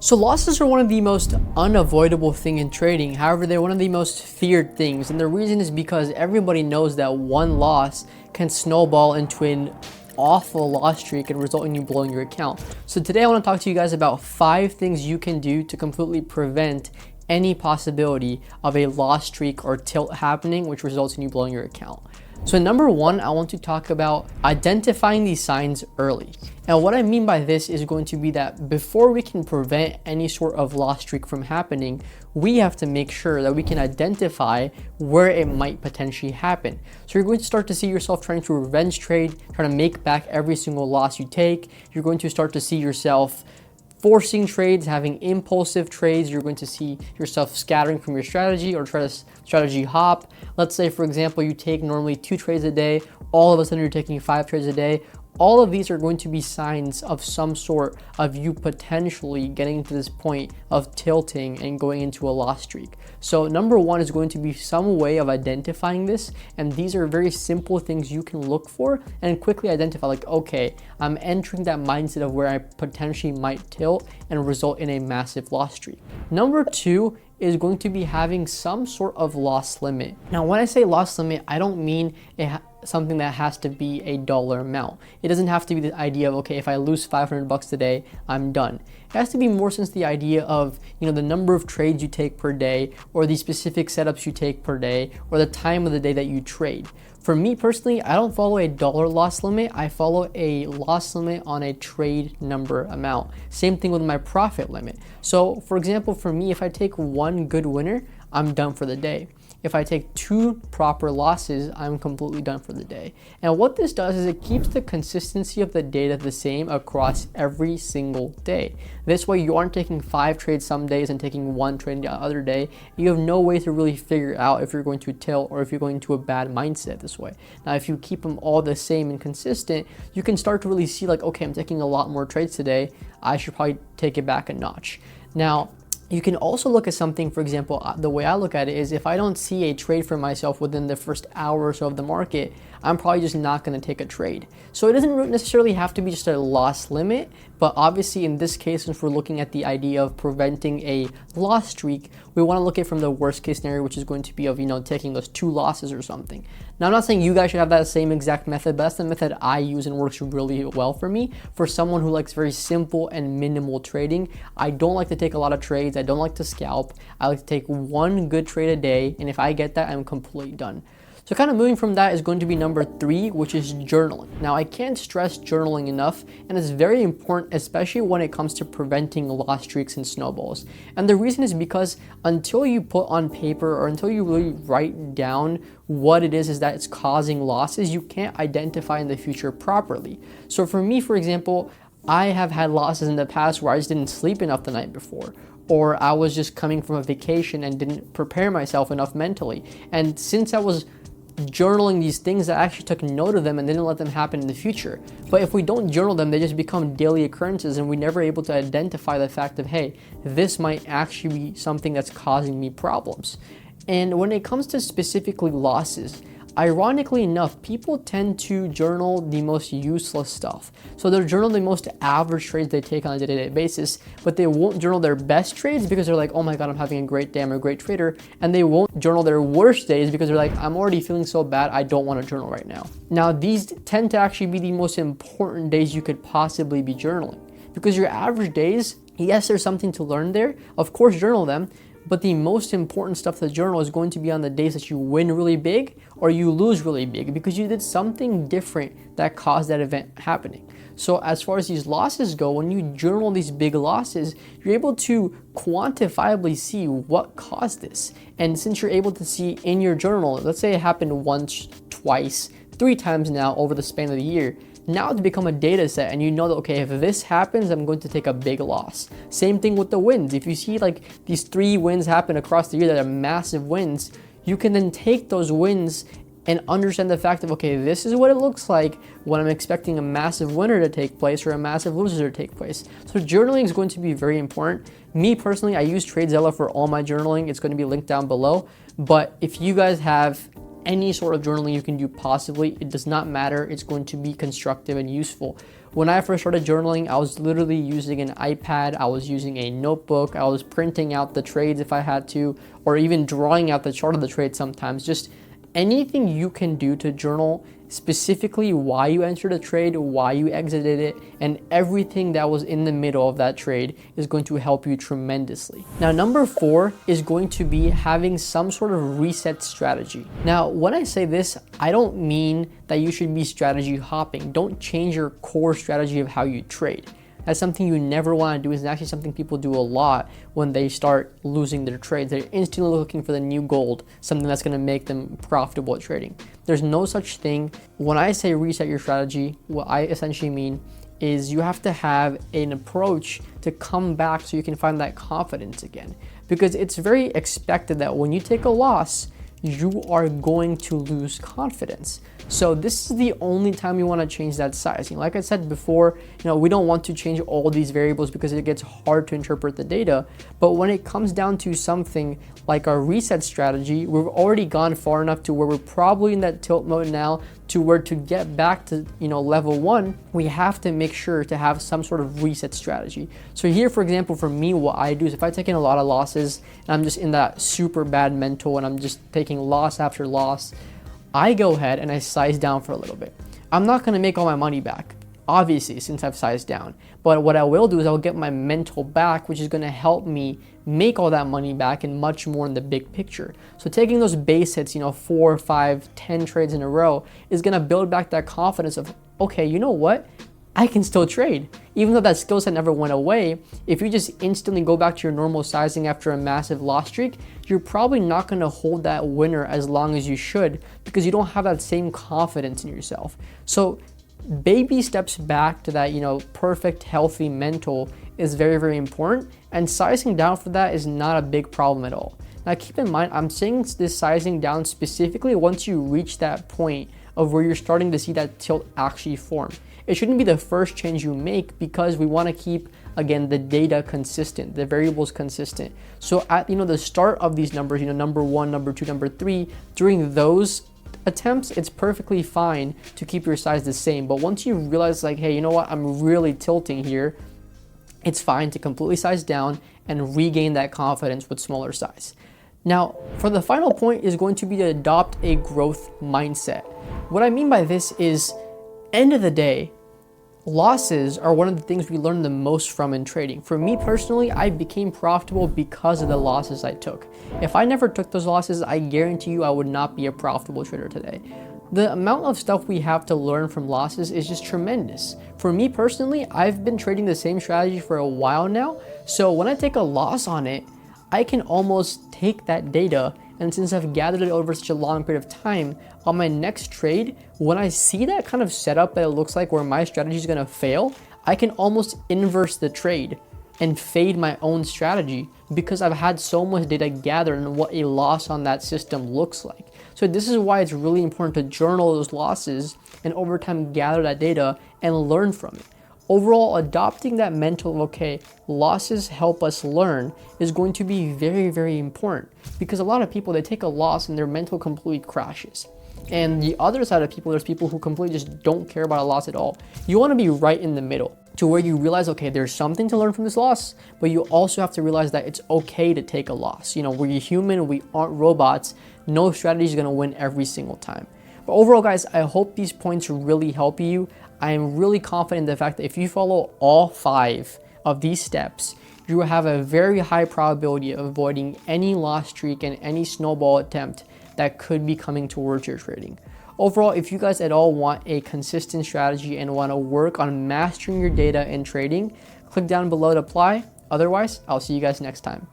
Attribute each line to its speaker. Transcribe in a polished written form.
Speaker 1: So losses are one of the most unavoidable thing in trading. However, they're one of the most feared things. And the reason is because everybody knows that one loss can snowball into an awful loss streak and result in you blowing your account. So today I want to talk to you guys about 5 things you can do to completely prevent any possibility of a loss streak or tilt happening, which results in you blowing your account. So number 1, I want to talk about identifying these signs early. Now what I mean by this is going to be that before we can prevent any sort of loss streak from happening, we have to make sure that we can identify where it might potentially happen. So you're going to start to see yourself trying to revenge trade, trying to make back every single loss you take. You're going to start to see yourself forcing trades, having impulsive trades. You're going to see yourself scattering from your strategy or try to strategy hop. Let's say, for example, you take normally 2 trades a day. All of a sudden, you're taking 5 trades a day. All of these are going to be signs of some sort of you potentially getting to this point of tilting and going into a loss streak. So number 1 is going to be some way of identifying this. And these are very simple things you can look for and quickly identify, like, okay, I'm entering that mindset of where I potentially might tilt and result in a massive loss streak. Number 2 is going to be having some sort of loss limit. Now, when I say loss limit, I don't mean something that has to be a dollar amount. It doesn't have to be the idea of, okay, if I lose $500 today, I'm done. It has to be more since the idea of, the number of trades you take per day, or the specific setups you take per day, or the time of the day that you trade. For me personally, I don't follow a dollar loss limit. I follow a loss limit on a trade number amount. Same thing with my profit limit. So for example, for me, if I take 1 good winner, I'm done for the day. If I take 2 proper losses, I'm completely done for the day. And what this does is it keeps the consistency of the data the same across every single day. This way you aren't taking 5 trades some days and taking 1 trade the other day. You have no way to really figure out if you're going to tilt or if you're going to a bad mindset this way. Now, if you keep them all the same and consistent, you can start to really see, like, okay, I'm taking a lot more trades today. I should probably take it back a notch. Now, you can also look at something, for example, the way I look at it is if I don't see a trade for myself within the first hour or so of the market, I'm probably just not going to take a trade. So it doesn't necessarily have to be just a loss limit, but obviously in this case, since we're looking at the idea of preventing a loss streak, we want to look at it from the worst case scenario, which is going to be of, taking those 2 losses or something. Now, I'm not saying you guys should have that same exact method, but that's the method I use and works really well for me. For someone who likes very simple and minimal trading, I don't like to take a lot of trades. I don't like to scalp. I like to take 1 good trade a day, and if I get that, I'm completely done. So kind of moving from that is going to be number 3, which is journaling. Now, I can't stress journaling enough, and it's very important, especially when it comes to preventing loss streaks and snowballs. And the reason is because until you put on paper or until you really write down what it is that it's causing losses, you can't identify in the future properly. So for me, for example, I have had losses in the past where I just didn't sleep enough the night before, or I was just coming from a vacation and didn't prepare myself enough mentally. And since I was journaling these things, I actually took note of them and didn't let them happen in the future. But if we don't journal them, they just become daily occurrences and we're never able to identify the fact of, hey, this might actually be something that's causing me problems. And when it comes to specifically losses, ironically enough, people tend to journal the most useless stuff. So they'll journal the most average trades they take on a day-to-day basis, but they won't journal their best trades because they're like, oh my God, I'm having a great day, I'm a great trader. And they won't journal their worst days because they're like, I'm already feeling so bad, I don't want to journal right now. Now, these tend to actually be the most important days you could possibly be journaling, because your average days, yes, there's something to learn there. Of course, journal them. But the most important stuff to journal is going to be on the days that you win really big or you lose really big because you did something different that caused that event happening. So as far as these losses go, when you journal these big losses, you're able to quantifiably see what caused this. And since you're able to see in your journal, let's say it happened once, twice, 3 times now over the span of the year, now it's become a data set and you know that, okay, if this happens, I'm going to take a big loss. Same thing with the wins. If you see like these 3 wins happen across the year that are massive wins, you can then take those wins and understand the fact of, okay, this is what it looks like when I'm expecting a massive winner to take place or a massive loser to take place. So journaling is going to be very important. Me personally, I use TradeZella for all my journaling. It's going to be linked down below. But if you guys have any sort of journaling you can do possibly, it does not matter. It's going to be constructive and useful. When I first started journaling, I was literally using an iPad, I was using a notebook, I was printing out the trades if I had to, or even drawing out the chart of the trade sometimes. Just anything you can do to journal, specifically why you entered a trade, why you exited it, and everything that was in the middle of that trade is going to help you tremendously. Now, number 4 is going to be having some sort of reset strategy. Now, when I say this, I don't mean that you should be strategy hopping. Don't change your core strategy of how you trade. That's something you never want to do. It's actually something people do a lot when they start losing their trades. They're instantly looking for the new gold, something that's going to make them profitable at trading. There's no such thing. When I say reset your strategy, what I essentially mean is you have to have an approach to come back so you can find that confidence again. Because it's very expected that when you take a loss, you are going to lose confidence. So this is the only time you want to change that sizing. Like I said before, we don't want to change all these variables because it gets hard to interpret the data. But when it comes down to something like our reset strategy, we've already gone far enough to where we're probably in that tilt mode now, to where to get back to level 1, we have to make sure to have some sort of reset strategy. So here, for example, for me, what I do is if I take in a lot of losses and I'm just in that super bad mental and I'm just taking loss after loss, I go ahead and I size down for a little bit. I'm not gonna make all my money back, obviously, since I've sized down. But what I will do is I'll get my mental back, which is gonna help me make all that money back and much more in the big picture. So taking those base hits, 4, 5, 10 trades in a row is gonna build back that confidence of, okay, you know what? I can still trade. Even though that skill set never went away, if you just instantly go back to your normal sizing after a massive loss streak, you're probably not gonna hold that winner as long as you should because you don't have that same confidence in yourself. So baby steps back to that, perfect, healthy mental is very, very important. And sizing down for that is not a big problem at all. Now keep in mind, I'm saying this sizing down specifically once you reach that point of where you're starting to see that tilt actually form. It shouldn't be the first change you make because we want to keep, again, the data consistent, the variables consistent. So at the start of these numbers, number 1, number 2, number 3, during those attempts, it's perfectly fine to keep your size the same. But once you realize like, hey, you know what, I'm really tilting here, it's fine to completely size down and regain that confidence with smaller size. Now, for the final point is going to be to adopt a growth mindset. What I mean by this is, end of the day, losses are one of the things we learn the most from in trading. For me personally, I became profitable because of the losses I took. If I never took those losses, I guarantee you I would not be a profitable trader today. The amount of stuff we have to learn from losses is just tremendous. For me personally, I've been trading the same strategy for a while now, so when I take a loss on it, I can almost take that data, and since I've gathered it over such a long period of time, on my next trade, when I see that kind of setup that it looks like where my strategy is gonna fail, I can almost inverse the trade and fade my own strategy because I've had so much data gathered on what a loss on that system looks like. So this is why it's really important to journal those losses and over time gather that data and learn from it. Overall, adopting that mental of, okay, losses help us learn is going to be very, very important because a lot of people, they take a loss and their mental completely crashes. And the other side of people, there's people who completely just don't care about a loss at all. You want to be right in the middle to where you realize, okay, there's something to learn from this loss, but you also have to realize that it's okay to take a loss. We're human, we aren't robots. No strategy is going to win every single time. But overall, guys, I hope these points really help you. I am really confident in the fact that if you follow all 5 of these steps, you will have a very high probability of avoiding any loss streak and any snowball attempt that could be coming towards your trading. Overall, if you guys at all want a consistent strategy and want to work on mastering your data and trading, click down below to apply. Otherwise, I'll see you guys next time.